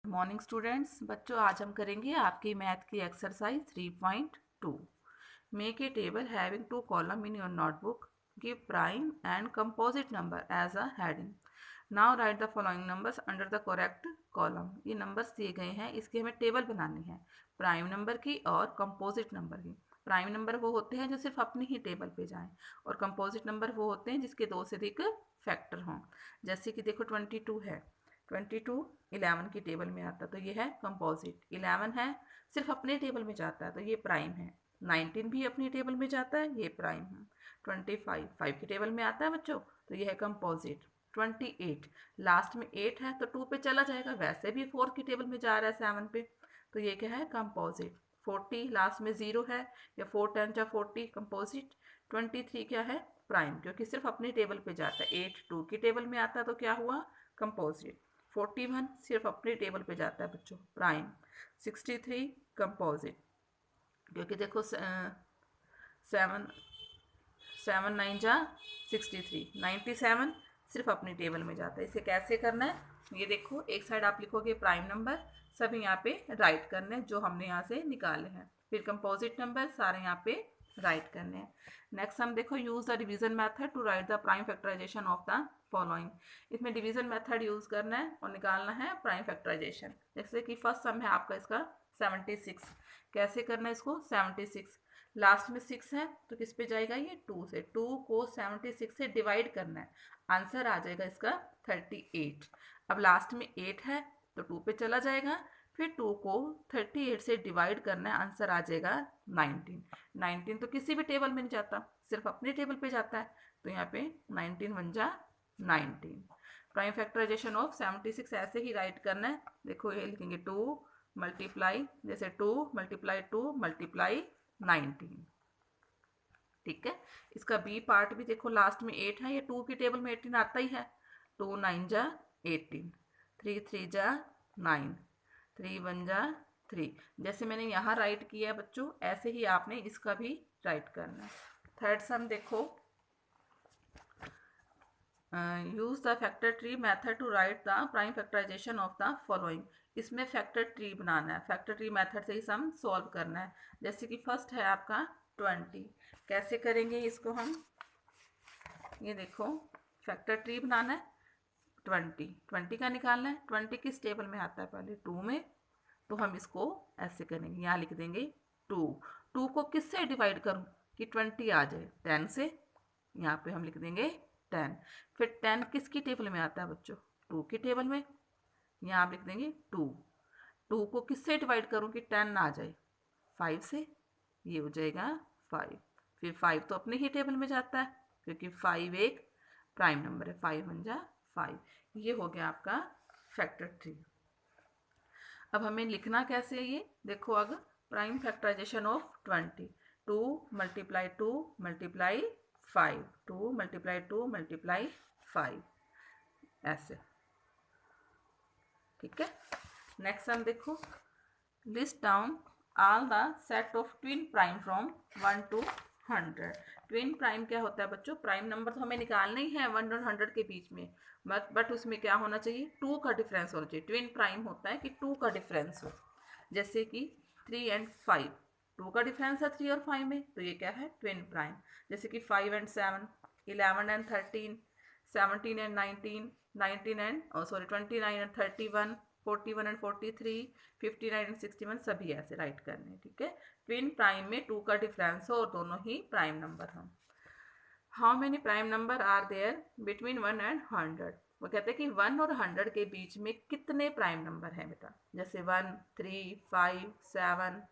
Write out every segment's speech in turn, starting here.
Morning students. बच्चों, आज हम करेंगे आपकी मैथ की exercise 3.2। Make a table having two column in your notebook. Give prime and composite number as a heading. Now write the following numbers under the correct column. ये numbers दिए गए हैं, इसकी हमें टेबल बनानी है प्राइम नंबर की और कंपोजिट नंबर की। प्राइम नंबर वो होते हैं जो सिर्फ अपनी ही टेबल पे जाएं, और कंपोजिट नंबर वो होते हैं जिसके दो से अधिक फैक्टर हों। जैसे कि देखो 22 है, 22 11 की टेबल में आता है तो ये है कंपोजिट। 11 है, सिर्फ अपने टेबल में जाता है तो ये प्राइम है। 19 भी अपनी टेबल में जाता है, ये प्राइम है। 25 5 की टेबल में आता है बच्चों, तो ये है कंपोजिट। 28 लास्ट में 8 है तो 2 पे चला जाएगा, वैसे भी 4 की टेबल में जा रहा है 7 पे, तो ये क्या है कंपोजिट। 40 लास्ट में 0 है, या 4 10 जा 40 कंपोजिट। 23 क्या है प्राइम, क्योंकि सिर्फ अपनी टेबल पे जाता है। 8 2 की टेबल में आता है तो क्या हुआ कंपोजिट। 41 सिर्फ अपनी टेबल पे जाता है बच्चों, प्राइम। 63 कंपोजिट, क्योंकि देखो 7 7 9 जा 63। 97 सिर्फ अपनी टेबल में जाता है। इसे कैसे करना है ये देखो, एक साइड आप लिखोगे प्राइम नंबर, सभी यहाँ पे राइट करने हैं जो हमने यहाँ से निकाले हैं, फिर कंपोजिट नंबर सारे यहाँ पे राइट करने हैं। नेक्स्ट हम देखो, use the division method to write the prime factorisation of the following. इसमें डिवीजन मेथड यूज करना है और निकालना है प्राइम फैक्टराइजेशन। जैसे कि फर्स्ट सम है आपका इसका 76। कैसे करना है इसको, 76 लास्ट में 6 है तो किस पे जाएगा, ये 2 से। 2 को 76 से डिवाइड करना है, आंसर आ जाएगा इसका 38। अब लास्ट में 8 है तो 2 पे चला जाएगा, फिर 2 को 38 से डिवाइड करना है, आंसर आ जाएगा 19। 19 तो किसी भी टेबल में नहीं जाता, सिर्फ अपनी टेबल पे जाता है, तो यहाँ पे 19 बन जा 19। प्राइम फैक्टराइजेशन ऑफ 76 ऐसे ही राइट करना है। देखो ये लिखेंगे 2 मल्टीप्लाई, जैसे 2 मल्टीप्लाई 2 मल्टीप्लाई 19। ठीक है। इसका बी पार्ट भी देखो, लास्ट में 8 है, ये 2 की टेबल में 18 आता ही है। 2 9 जा 18, 3 3 जा 9, 3 1 जा 3। जैसे मैंने यहाँ राइट किया है बच्चों, ऐसे ही आपने इसका भी राइट करना है। थर्ड सम देखो, use the factor tree method to write the prime factorisation of the following. इसमें फैक्टर ट्री बनाना है, फैक्टर ट्री मेथड से ही सम सॉल्व करना है। जैसे कि फर्स्ट है आपका 20, कैसे करेंगे इसको हम, ये देखो फैक्टर ट्री बनाना है। 20 का निकालना है। 20 किस टेबल में आता है, पहले 2 में, तो हम इसको ऐसे करेंगे, यहाँ लिख देंगे 2। 2 को किससे डिवाइड करूँ कि 20 आ जाए, 10 से, यहाँ पे हम लिख देंगे 10। फिर 10 किसकी टेबल में आता है बच्चों, 2 की टेबल में, यहाँ आप लिख देंगे 2। 2 को किससे डिवाइड करूँ कि 10 आ जाए, 5 से, ये हो जाएगा 5। फिर 5 तो अपनी ही टेबल में जाता है, क्योंकि 5 एक प्राइम नंबर है। 5 बन जा 5। ये हो गया आपका फैक्टर ट्री। अब हमें लिखना कैसे है ये देखो, अगर prime factorisation of 20, 2 multiply 2 multiply 5, 2 multiply 2 multiply 5, ऐसे। ठीक है। नेक्स्ट हम देखो, list down all the set of twin prime from 1 to 100। Twin prime क्या होता है बच्चों, प्राइम नंबर तो हमें निकालने ही है 1 और 100 के बीच में, बट उसमें क्या होना चाहिए, 2 का डिफरेंस होना चाहिए। ट्विन प्राइम होता है कि 2 का डिफरेंस हो, जैसे कि 3 and 5, 2 का डिफरेंस है 3 और 5 में, तो ये क्या है ट्विन प्राइम। जैसे कि 5 and 7, 11 and 13, 17 and 19, 19 and 29 and 31, 41 and 43, 59 and 61, सभी ऐसे राइट करने हैं। ठीक है। ट्विन प्राइम में 2 का डिफरेंस हो और दोनों ही प्राइम नंबर हों। How many prime number are there between 1 and 100। वो कहते हैं कि 1 और 100 के बीच में कितने प्राइम नंबर हैं बेटा, जैसे 1 3 5 7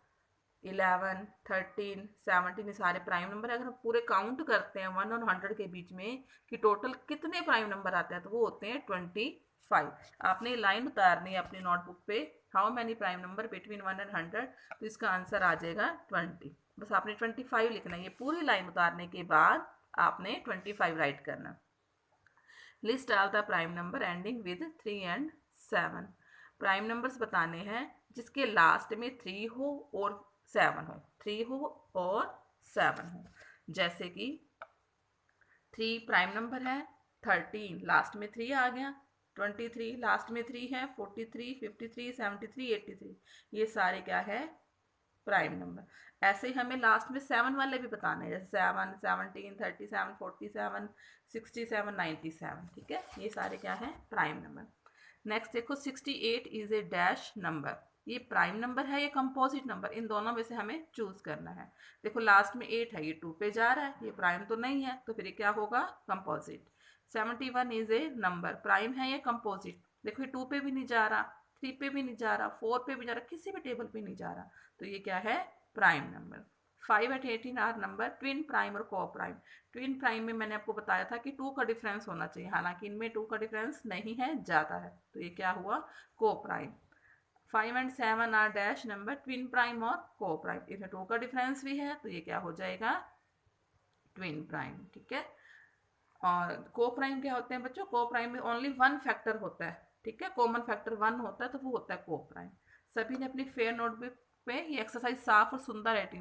11 13 17, ये सारे प्राइम नंबर है। अगर हम पूरे काउंट करते हैं 1 और 100 के बीच में कि टोटल कितने प्राइम नंबर आते हैं, तो वो होते हैं 25। आपने लाइन उतारनी है अपनी नोटबुक पे, how many prime number between 1 and 100, तो इसका आंसर आ जाएगा 20। बस आपने 25 लिखना है, ये पूरी लाइन उतारने के बाद आपने 25 राइट करना। List all the prime number ending with 3 and 7। Prime numbers बताने हैं जिसके लास्ट में 3 हो और 7 हो, 3 हो और 7 हो। जैसे कि 3 प्राइम नंबर है, 13 लास्ट में 3 आ गया, 23, लास्ट में 3 है, 43, 53, 73, 83, ये सारे क्या है, प्राइम नंबर। ऐसे ही हमें लास्ट में 7 वाले भी बताने हैं, जैसे 7, 17, 37, 47, 67, 97, ठीक है, ये सारे क्या है, प्राइम नंबर। नेक्स्ट देखो 68 इज ए डैश नंबर, ये प्राइम नंबर है, ये कंपोजिट नंबर, इन दोनों में से हमें चूज करना है। देखो लास्ट में 8 है, ये 2 पे जा रहा है, ये प्राइम तो नहीं है, तो फिर ये क्या होगा, composite. 71 is a number, prime है ये, कंपोजिट, देखो ये 2 पे भी नहीं जा रहा, 3 पे भी नहीं जा रहा, 4 पे भी जा रहा, किसी भी टेबल पे नहीं जा रहा, तो ये क्या है, prime number. 5 at 18 are number twin prime और को प्राइम। ट्विन प्राइम में मैंने आपको बताया था कि 2 का डिफरेंस होना चाहिए, हालांकि इनमें 2 का डिफरेंस नहीं है, ज़्यादा है, तो ये क्या हुआ, coprime. 5 and 7 are dash number twin prime और को प्राइम, इसमें 2 का डिफरेंस भी है, तो ये क्या हो जाएगा, ट्विन प्राइम, ठीक है। और को प्राइम क्या होते हैं बच्चों, को प्राइम में ओनली 1 फैक्टर होता है, ठीक है, कॉमन फैक्टर 1 होता है, तो वो होता है को प्राइम। सभी ने अपनी फेयर नोटबुक पे ये एक्सरसाइज साफ और सुंदर राइटिंग